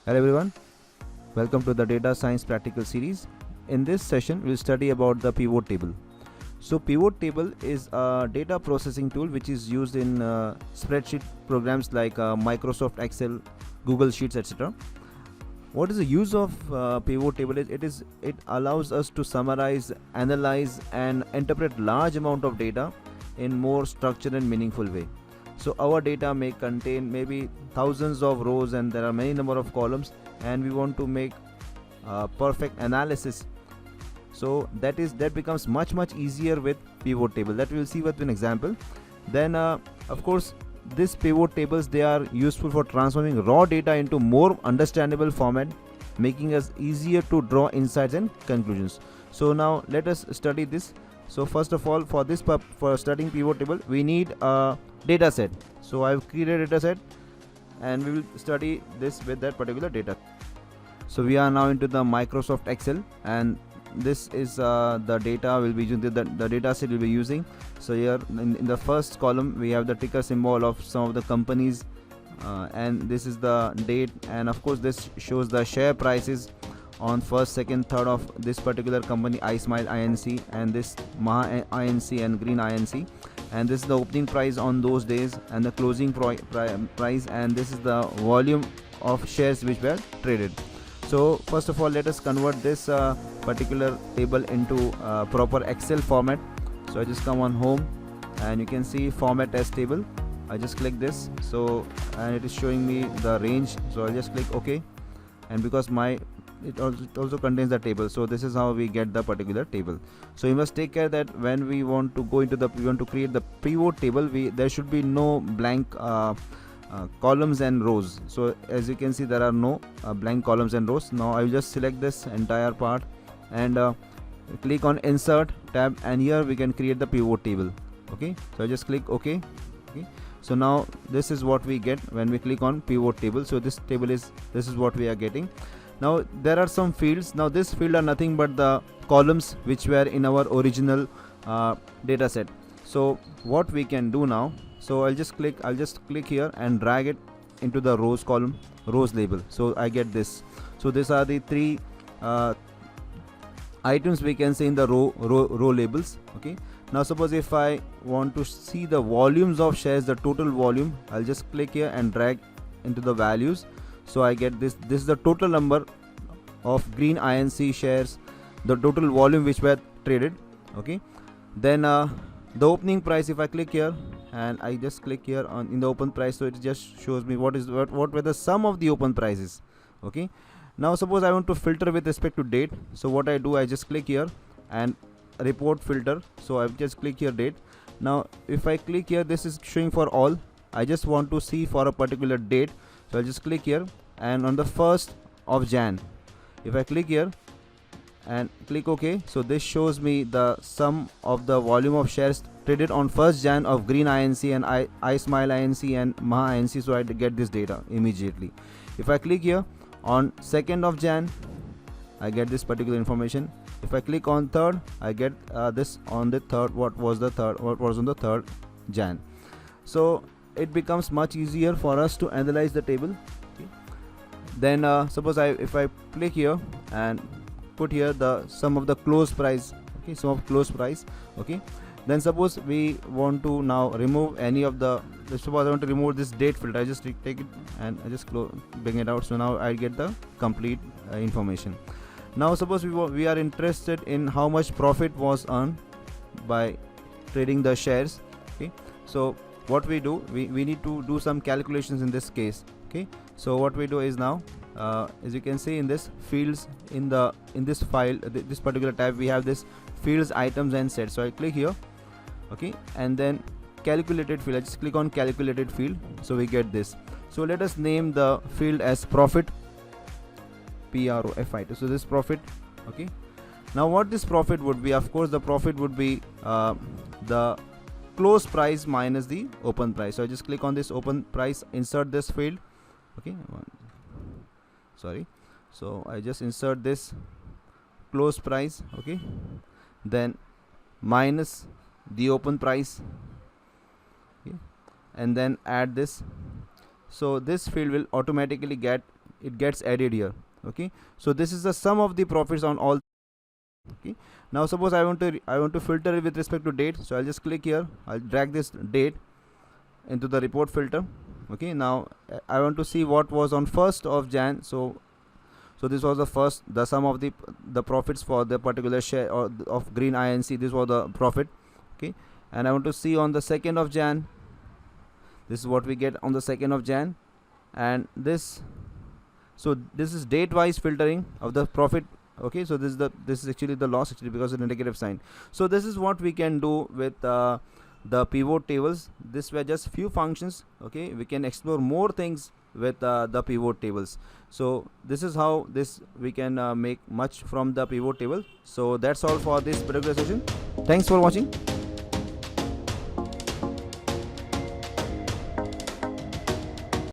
Hello everyone, welcome to the Data Science Practical Series. In this session, we'll study about the pivot table. So pivot table is a data processing tool which is used in spreadsheet programs like Microsoft Excel, Google Sheets, etc. What is the use of pivot table? It allows us to summarize, analyze, and interpret large amount of data in more structured and meaningful way. So our data may contain maybe thousands of rows and there are many number of columns, and we want to make perfect analysis. So that becomes much easier with pivot table. That we will see with an example. Then of course these pivot tables, they are useful for transforming raw data into more understandable format, making us easier to draw insights and conclusions. So now let us study this. So first of all, for studying pivot table, we need a data set. So I've created a data set and we will study this with that particular data. So we are now into the Microsoft Excel, and this is the data we'll be using, the data set we'll be using. So here in the first column we have the ticker symbol of some of the companies, and this is the date, and of course this shows the share prices on first, second, third of this particular company, iSmile INC, and this Maha INC and Green INC, and this is the opening price on those days and the closing price, and this is the volume of shares which were traded. So first of all, let us convert this particular table into proper Excel format. So I just come on home and you can see format as table. I just click this, so and it is showing me the range, so I'll just click OK, and because it also contains the table, so this is how we get the particular table. So you must take care that when we want to create the pivot table, there should be no blank columns and rows. So as you can see, there are no blank columns and rows. Now I will just select this entire part and click on insert tab, and here we can create the pivot table. Okay, so I just click OK. Okay, so now this is what we get when we click on pivot table. So this is what we are getting. Now there are some fields. Now this field are nothing but the columns which were in our original data set. So what we can do now, so I'll just click here and drag it into the rows column, rows label. So I get this. So these are the three items we can say in the row labels. Okay, now suppose if I want to see the volumes of shares, the total volume, I'll just click here and drag into the values. So I get this is the total number of Green INC shares, the total volume which were traded. Okay, then the opening price, if I click here and I just click here on in the open price, so it just shows me what were the sum of the open prices. Okay, now suppose I want to filter with respect to date. So what I do, I just click here and report filter. So I just click here date. Now if I click here, this is showing for all. I just want to see for a particular date, so I'll just click here and on the 1st of Jan, if I click here and click OK, so this shows me the sum of the volume of shares traded on 1st Jan of Green INC and iSmile INC and Maha INC. So I get this data immediately. If I click here on 2nd of Jan, I get this particular information. If I click on 3rd, I get this on the 3rd, what was on the 3rd Jan. So it becomes much easier for us to analyze the table. Okay. Then suppose if I click here and put here the sum of the close price. Okay, sum of close price. Okay, then suppose we want to now remove any of the, suppose I want to remove this date filter, I just take it and I just bring it out. So now I get the complete information. Now suppose we are interested in how much profit was earned by trading the shares. Okay, so what we do, we need to do some calculations in this case. Okay, so what we do is now as you can see in this fields, in this file, this particular tab, we have this fields, items and sets. So I click here. Okay, and then calculated field, I just click on calculated field. So we get this. So let us name the field as profit, PROFIT. So this profit. Okay, now what this profit would be, of course the profit would be the close price minus the open price. So I just click on this open price, insert this field. Okay, sorry, so I just insert this close price. Okay, then minus the open price. Okay, and then add this. So this field will automatically get it gets added here. Okay, so this is the sum of the profits on all. Okay, now suppose I want to filter it with respect to date, so I'll just click here, I'll drag this date into the report filter. Okay, now I want to see what was on 1st of Jan. So this was the sum of the profits for the particular share or of green INC. This was the profit. Okay, and I want to see on the 2nd of Jan. This is what we get on the 2nd of Jan, and this is date wise filtering of the profit. Okay, so this is actually the loss, actually, because of the negative sign. So this is what we can do with the pivot tables. This were just few functions. Okay, we can explore more things with the pivot tables. So this is how we can make much from the pivot table. So that's all for this particular session. Thanks for watching.